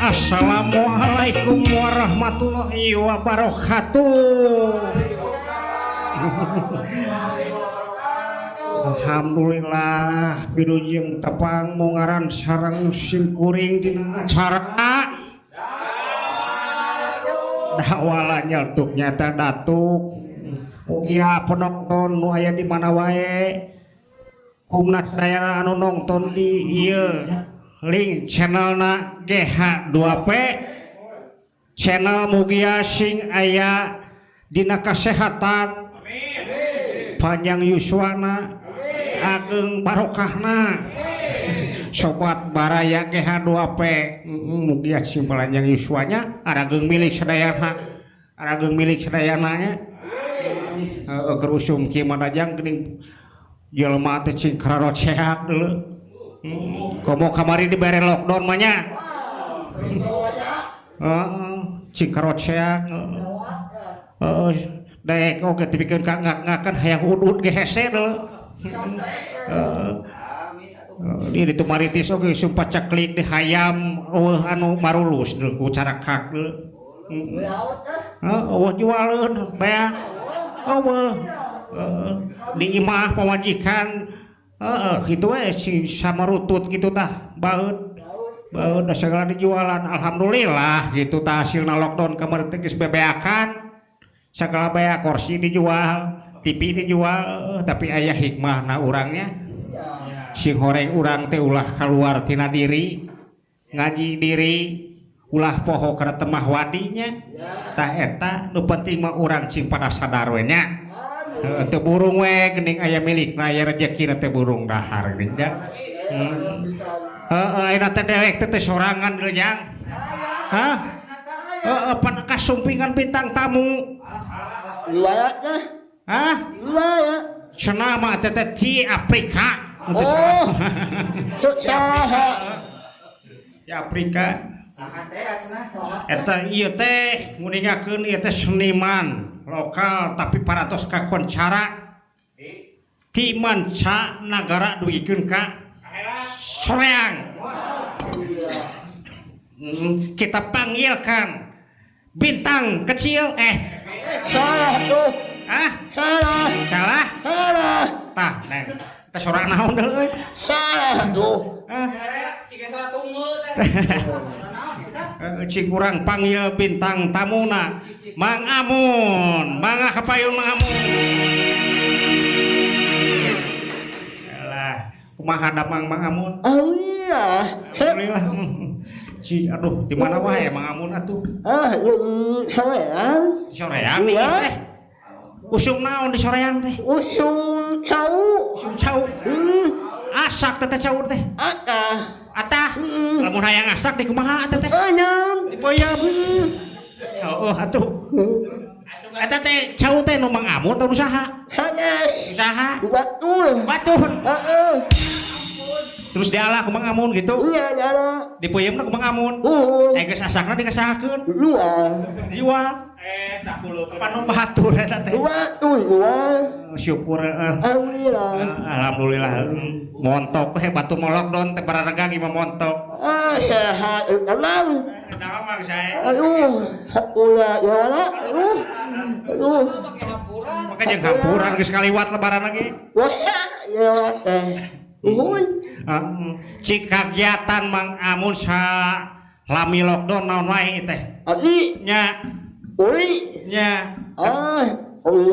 Assalamualaikum warahmatullahi wabarakatuh. Alhamdulillah bilujeng tepang mungaran sareng simkuring di acara dakwala nyeltuk nyata datuk ya penonton nu aya di mana wae kumna saya anu nonton di ieu link channelna GH2P channel mugia sing aya dina kasehatan panjang yuswana ageng barokahna sobat baraya GH2P mugia sing panjang yuswanya arageng milik sadayana nya kerusum kieu madajang geuning jelema teh cing kararot sehat deuleu komo kamari dibere lockdown mah nya cing karot sehat daek oge dipikeun ka ngakan hayang udud ge hese deuleu di ditu maritis oge sumpah ceklik di hayam anu marulus deuleu ku cara kak deuleu jualeun beak di imah pamajikan gitu si samarutut gitu tah baut segala dijualan alhamdulillah gitu tah hasilna lockdown kemarin teh geus bebeakan segala bea kursi dijual TV dijual tapi aya hikmahna urangnya sing horeng urang teh ulah keluar tina diri ngaji diri ulah poho kana temah wadinya tah eta nu penting mah urang cing pada sadar we nya teu burung we geuning aya milikna aya rezekina teh burung dahar geuning nya ayeuna teh dewek teh sorangan deul jang pan kasumpingan bintang tamu Iwaya teh iwaya cenah mah teh di Afrika saha di Afrika eta ieu teh nguningakeun ieu teh seniman lokal tapi paratos kakoncara ti manca nagara duikeun ka soreang kita panggilkan bintang kecil salah tuh salah tah neng teh sorangan naon deui salah tuh siga salah tunggu cing kurang panggil bintang tamuna Mang Amun mangga kapayun Mang Amun yalah kumaha da Mang Amun iya alhamdulillah si aduh di mana wae Mang Amun atuh soreang soreang teh usum naon di soreang teh usung cau asak teh caur teh atah lamun hayang asak di kumaha teh anyam dipoyam atuh eta teh cau teh nu Mang Amun teh usaha batur terus dialah ku Mang Amun gitu iya jara dipoyeumna ku Mang Amun geus asakna digasahakeun jual tak puluh panu batur eta teh syukur alhamdulillah montok we batu lockdown teh bararagang imah montok sehat tenang naon Mang sae ulah jara maka jeung hampuran geus kaliwat lebaran lagi wah ya teh cik kagiatan Mang Amun sa lami lockdown naon wae teh adi nya uli nya uli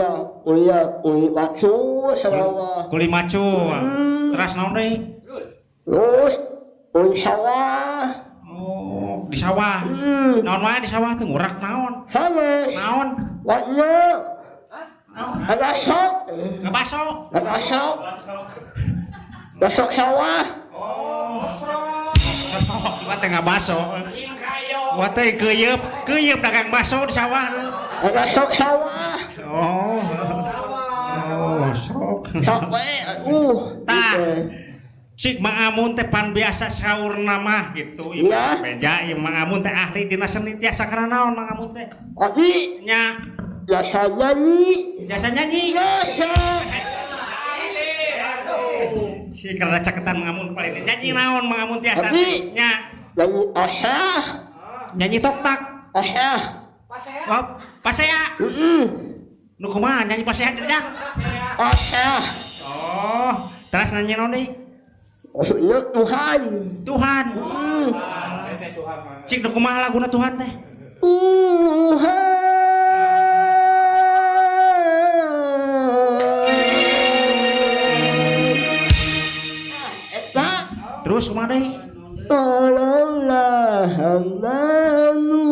macu sawa kuli macu teras naon deui uli sawah di sawah naon wae di sawah teh ngurak naon naon wadnya ada sok ngabaso ada sok sawah tengah baso. Ing kayo. Wah teh keuyeup dagang baso di sawah. Ada sok sawah. Oh. Oh, sok. Sok we. Tah. Gitu. Cik Mang Amun teh pan biasa saur nama gitu. Iya. Beja ieu Mang Amun teh ahli dina seni tiasa kana naon Mang Amun teh? Odi, Nya biasa nyanyi. jasa nyanyi. Biasa. Si karena caketan Mang Amun paling nyanyi naon Mang Amun tiasa Adi. nya Nyanyi asah. nyanyi toktak. Asah. Oh, pasea. Nu kumaha nyanyi pasea jeung Asah. Oh, terus nyanyi naon deui? Ya Tuhan. Tuhan. Teh Tuhan mah. Cik nu kumaha laguna Tuhan teh? Terus kumaha deui? Tolonglah hambamu.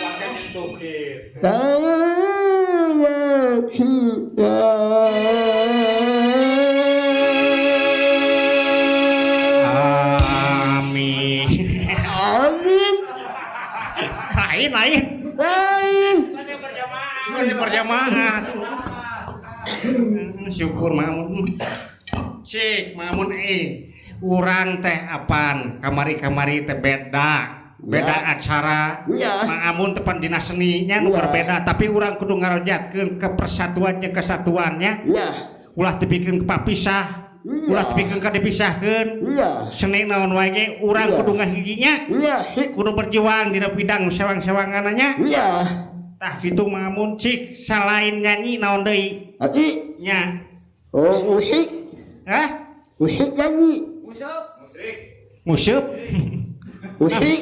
Warga ditugih. Amin. Amin. Lain. Nanti berjamaah. Ini berjamaah. Syukur Mamun. Cik Mamun urang teh apaan? Kamari-kamari teh beda. Beda Ya. acara. Ya. Maamun tepan dina seninya nu Ya. berbeda, tapi urang kudu ngarojatkeun ke persatuan jeung kesatuannya. Ya. Ulah tepikeun kepapisah. Ya. Ulah tepikeun ka dipisahkeun. Ya. Seni naon wae ge urang Ya. kudu ngahijinya. Ya. Kudu berjuang dina bidang sewang-sewangananya. Ya. Tah kitu Maamun cik selain nyanyi naon deui? Ati. Nya. Oh, musik. Hah? Musik nyanyi. Musik. Musik. Musik.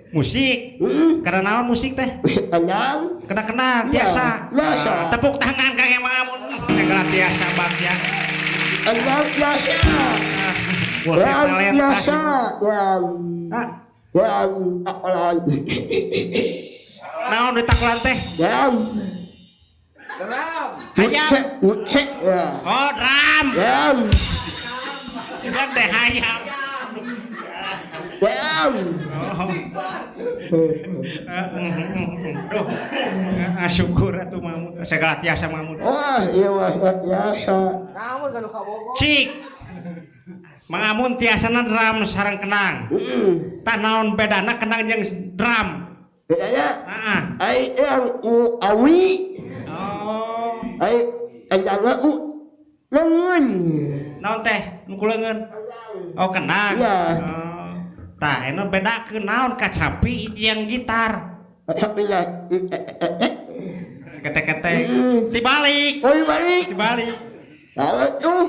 Musik. Karena naon musik teh? Musik tenang. Kena-kena Ya, biasa. biasa. Tepuk tangan kang Maamun. Segala biasa bagja. Tenang biasa. Boleh Yang talenta. biasa. Hah? Yang taklan. Naon ditaklan teh? Yang. Hayam. Musik ya. Oh, drum. Yang. Kan teh hayam. Yang. Duh. Syukur atuh Mamun. Segala tiasa Mamun. Wah, iya wah biasa. Cik. Mang Amun tiasana drum sareng kenang. Tah naon bedana kenang jeung drum? Bedanya, Heeh. ai yang awi, Oh. ai anjana lengan. Naon teh? Nu kuleungeun. Oh, kenang. Iya. Oh. Tah eno bedakeun naon kacapi jeung gitar. Tapi ya, Ketek-ketek. Dibalik. oi balik. Dibalik. Tahu tuh,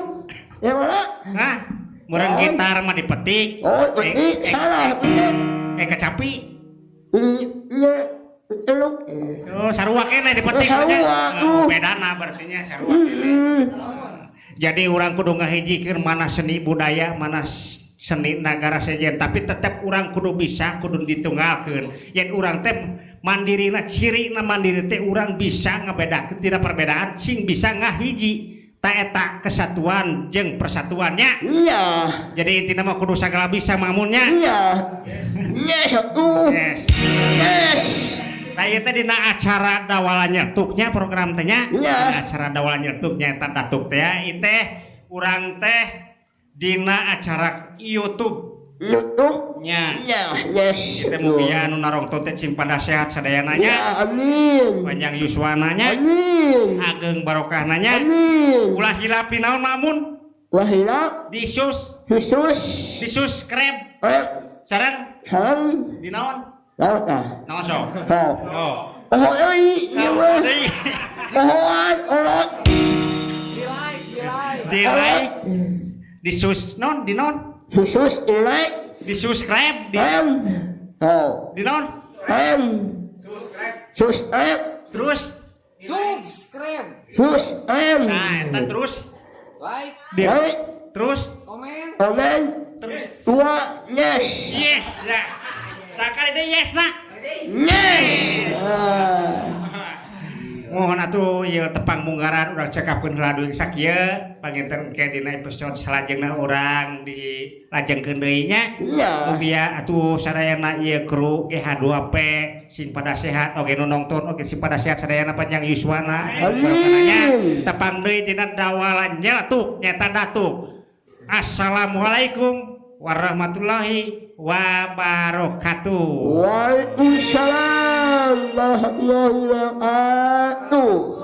ya mana? Hah? Murang Naon? gitar mah dipetik. Oh, ini salah bener. Kacapi. Ini teluk. Oh, sarua kene dipetik. Oh, sarua, tuh. Bedana berartinya sarua kene. Jadi orang kudu ngahijikeun mana seni budaya, mana seni nagara sejen, tapi tetap orang kudu bisa, kudu ditunggalkeun. Yen urang teh mandirina cirina mandiri teh urang bisa ngabedakeun tina perbedaan sing bisa ngahiji ta eta kesatuan jeung persatuannya. Iya, Jadi intina mah kudu sagala bisa Mamunnya. iya. Yes, tuh. Yes. Yes. Nah ieu teh dina acara dawalan nyetuknya program teh nya. Iya. Acara dawalan nyetuknya eta datuk teh ya. Ieu teh urang teh dina acara YouTube Itu. nya. Iya, yes. Teh mugia anu narongton teh cing pada sehat sadayana nya. Ya, amin. Panjang yuswana nya. Amin. Ageng barokahna nya. Amin. Ulah hilapi naon Mamun? Wahila, Disus, Yesus, subscribe sareng salam, di naon? laut ah. Naon sok? Oh, Oh. oh, ini, iya wah. Pohon, olot. Di like, di sus non, di non, Yesus, like, di subscribe, di oh, non, subscribe, terus subscribe, nah eta terus Like, Dia. Baik. Terus komen. Komen. Tua. Yes. yes ya. Sakali deh yes nak. Yes. Mohon atuh ieu tepang munggaran urang cekapkeun heula duing sakieu panginten ke dina episode salajengna urang dilajengkeun deui nya. Iya. Mugia atuh sadayana ieu kru GH2P sing pada sehat oge nu nongton oge sing pada sehat sadayana panjang yuswana. Amin. Tepang deui dina dawalan nyeletuk nyata datuk. Assalamualaikum warahmatullahi wabarakatuh. Waalaikumsalam warahmatullahi wabarakatuh.